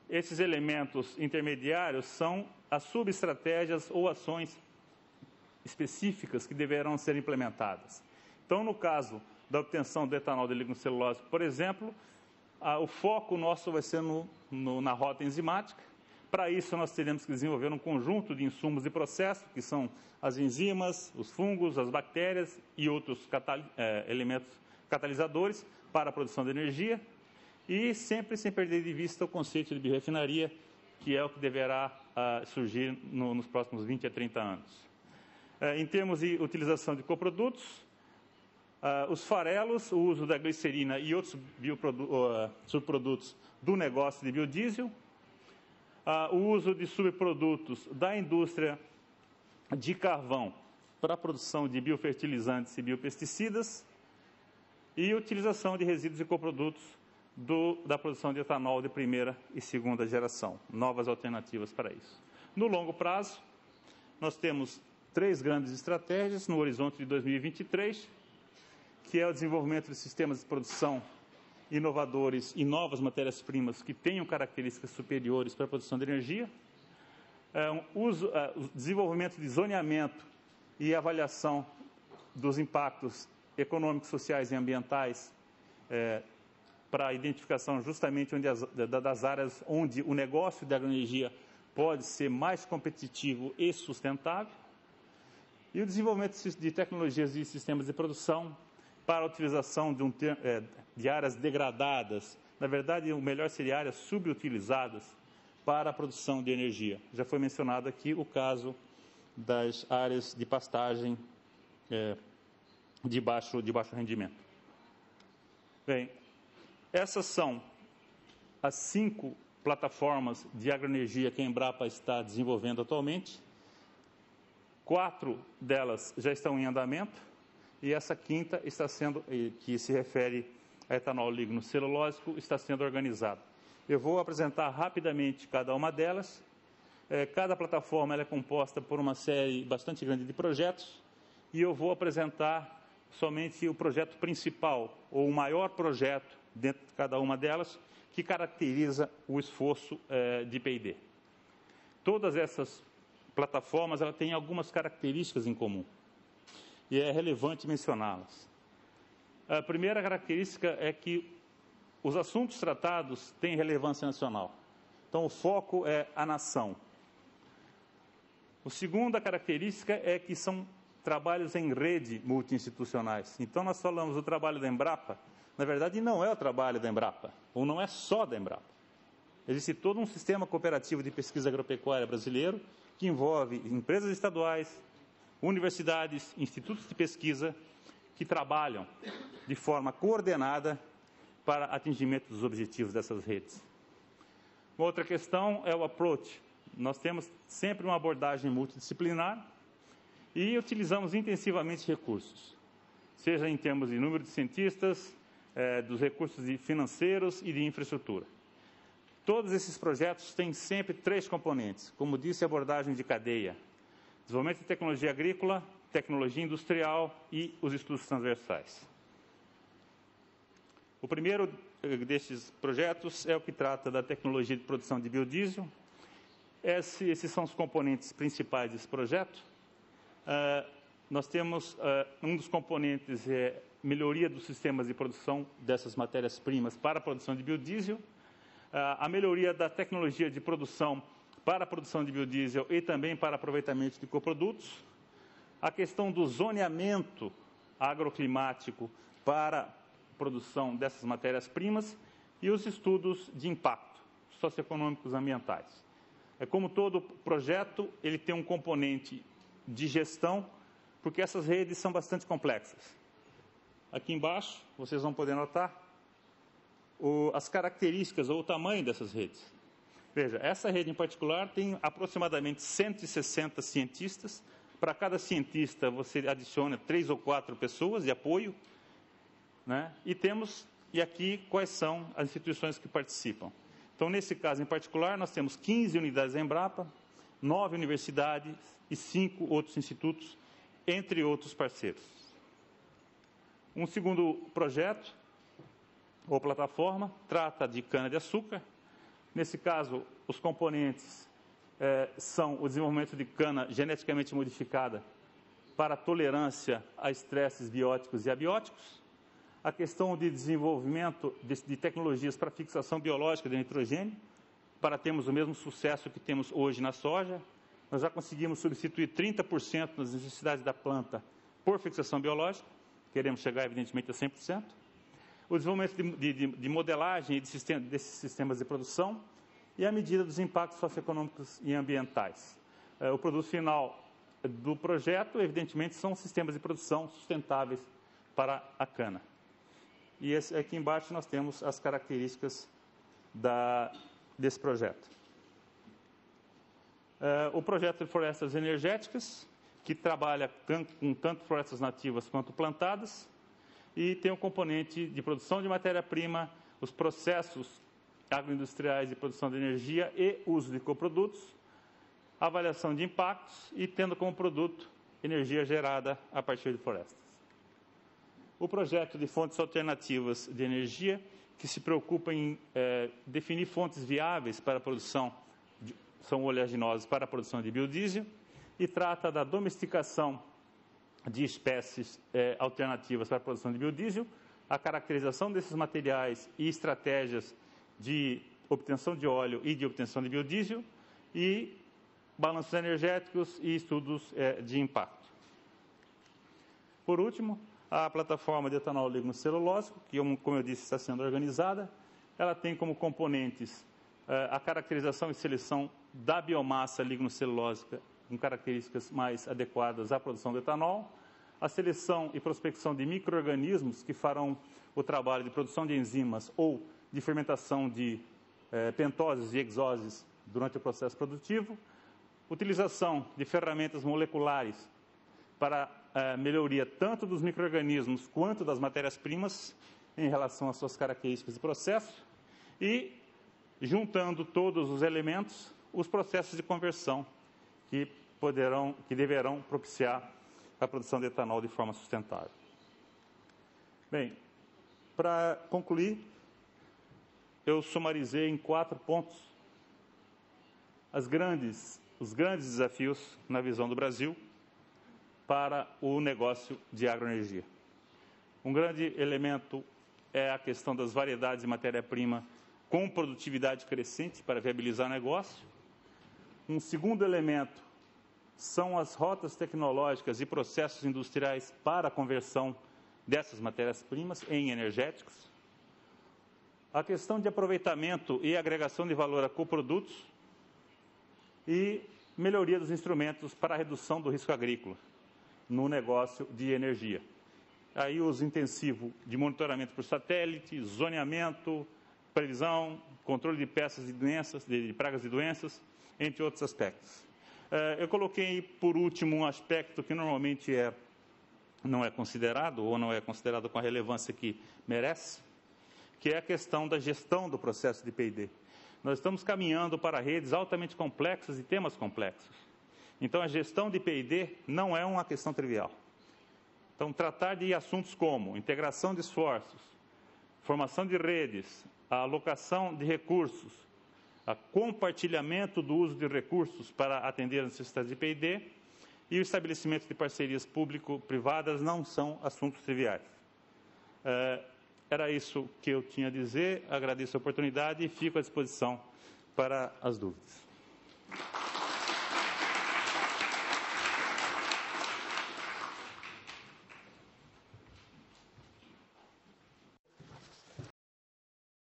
esses elementos intermediários são as subestratégias ou ações específicas que deverão ser implementadas. Então, no caso da obtenção do etanol de lignocilulose, por exemplo, o foco nosso vai ser na rota enzimática. Para isso, nós teremos que desenvolver um conjunto de insumos e processos, que são as enzimas, os fungos, as bactérias e outros elementos catalisadores para a produção de energia, e sempre sem perder de vista o conceito de biorefinaria, que é o que deverá surgir nos próximos 20 a 30 anos. Em termos de utilização de coprodutos, os farelos, o uso da glicerina e outros subprodutos do negócio de biodiesel, o uso de subprodutos da indústria de carvão para a produção de biofertilizantes e biopesticidas, e utilização de resíduos e coprodutos da produção de etanol de primeira e segunda geração, novas alternativas para isso. No longo prazo, nós temos 3 grandes estratégias no horizonte de 2023, que é o desenvolvimento de sistemas de produção inovadores e novas matérias-primas que tenham características superiores para a produção de energia, o desenvolvimento de zoneamento e avaliação dos impactos econômicos, sociais e ambientais para a identificação justamente das áreas onde o negócio da agroenergia pode ser mais competitivo e sustentável, e o desenvolvimento de tecnologias e sistemas de produção para a utilização de áreas degradadas. Na verdade, o melhor seria áreas subutilizadas para a produção de energia. Já foi mencionado aqui o caso das áreas de pastagem de baixo rendimento. Bem, essas são as 5 plataformas de agroenergia que a Embrapa está desenvolvendo atualmente. 4 delas já estão em andamento, e essa 5ª está sendo, que se refere a etanol lignocelulósico, está sendo organizada. Eu vou apresentar rapidamente cada uma delas. Cada plataforma ela é composta por uma série bastante grande de projetos, e eu vou apresentar somente o projeto principal, ou o maior projeto dentro de cada uma delas, que caracteriza o esforço de P&D. Todas essas plataformas ela têm algumas características em comum, e é relevante mencioná-las. A primeira característica é que os assuntos tratados têm relevância nacional. Então, o foco é a nação. A segunda característica é que são trabalhos em rede multi-institucionais. Então, nós falamos do trabalho da Embrapa, na verdade, não é o trabalho da Embrapa, ou não é só da Embrapa. Existe todo um sistema cooperativo de pesquisa agropecuária brasileiro que envolve empresas estaduais, universidades, institutos de pesquisa que trabalham de forma coordenada para atingimento dos objetivos dessas redes. Uma outra questão é o approach. Nós temos sempre uma abordagem multidisciplinar e utilizamos intensivamente recursos, seja em termos de número de cientistas, dos recursos financeiros e de infraestrutura. Todos esses projetos têm sempre 3 componentes, como disse, abordagem de cadeia: desenvolvimento de tecnologia agrícola, tecnologia industrial e os estudos transversais. O primeiro destes projetos é o que trata da tecnologia de produção de biodiesel. Esses são os componentes principais desse projeto. Nós temos um dos componentes melhoria dos sistemas de produção dessas matérias-primas para a produção de biodiesel, a melhoria da tecnologia de produção para a produção de biodiesel e também para aproveitamento de coprodutos, a questão do zoneamento agroclimático para a produção dessas matérias-primas e os estudos de impacto socioeconômicos ambientais. Como todo projeto, ele tem um componente de gestão, porque essas redes são bastante complexas. Aqui embaixo, vocês vão poder notar as características ou o tamanho dessas redes. Veja, essa rede em particular tem aproximadamente 160 cientistas. Para cada cientista, você adiciona 3 ou 4 pessoas de apoio, né? E aqui quais são as instituições que participam. Então, nesse caso em particular, nós temos 15 unidades da Embrapa, 9 universidades e 5 outros institutos, entre outros parceiros. Um segundo projeto, ou plataforma, trata de cana-de-açúcar. Nesse caso, os componentes são o desenvolvimento de cana geneticamente modificada para tolerância a estresses bióticos e abióticos, a questão de desenvolvimento de tecnologias para fixação biológica de nitrogênio, para termos o mesmo sucesso que temos hoje na soja. Nós já conseguimos substituir 30% das necessidades da planta por fixação biológica, queremos chegar, evidentemente, a 100%. O desenvolvimento de modelagem desses sistemas de produção e a medida dos impactos socioeconômicos e ambientais. O produto final do projeto, evidentemente, são sistemas de produção sustentáveis para a cana. E aqui embaixo nós temos as características desse projeto. O projeto de florestas energéticas, que trabalha com tanto florestas nativas quanto plantadas, e tem um componente de produção de matéria-prima, os processos agroindustriais de produção de energia e uso de coprodutos, avaliação de impactos e tendo como produto energia gerada a partir de florestas. O projeto de fontes alternativas de energia, que se preocupa em definir fontes viáveis para a produção, são oleaginosas para a produção de biodiesel, e trata da domesticação de espécies alternativas para a produção de biodiesel, a caracterização desses materiais e estratégias de obtenção de óleo e de obtenção de biodiesel, e balanços energéticos e estudos de impacto. Por último, a plataforma de etanol lignocelulósico, que, como eu disse, está sendo organizada, ela tem como componentes a caracterização e seleção da biomassa lignocelulósica com características mais adequadas à produção de etanol, a seleção e prospecção de micro-organismos que farão o trabalho de produção de enzimas ou de fermentação de pentoses e exoses durante o processo produtivo, utilização de ferramentas moleculares para melhoria tanto dos micro-organismos quanto das matérias-primas em relação às suas características de processo e, juntando todos os elementos, os processos de conversão que deverão propiciar a produção de etanol de forma sustentável. Bem, para concluir, eu sumarizei em 4 pontos os grandes desafios na visão do Brasil para o negócio de agroenergia. Um grande elemento é a questão das variedades de matéria-prima com produtividade crescente para viabilizar o negócio. Um segundo elemento são as rotas tecnológicas e processos industriais para a conversão dessas matérias-primas em energéticos. A questão de aproveitamento e agregação de valor a coprodutos e melhoria dos instrumentos para a redução do risco agrícola no negócio de energia. Aí uso intensivo de monitoramento por satélite, zoneamento, previsão, controle de peças de doenças, de pragas e doenças, entre outros aspectos. Eu coloquei, por último, um aspecto que normalmente não é considerado, ou não é considerado com a relevância que merece, que é a questão da gestão do processo de P&D. Nós estamos caminhando para redes altamente complexas e temas complexos. Então, a gestão de P&D não é uma questão trivial. Então, tratar de assuntos como integração de esforços, formação de redes, a alocação de recursos, o compartilhamento do uso de recursos para atender as necessidades de P&D e o estabelecimento de parcerias público-privadas não são assuntos triviais. Era isso que eu tinha a dizer, agradeço a oportunidade e fico à disposição para as dúvidas.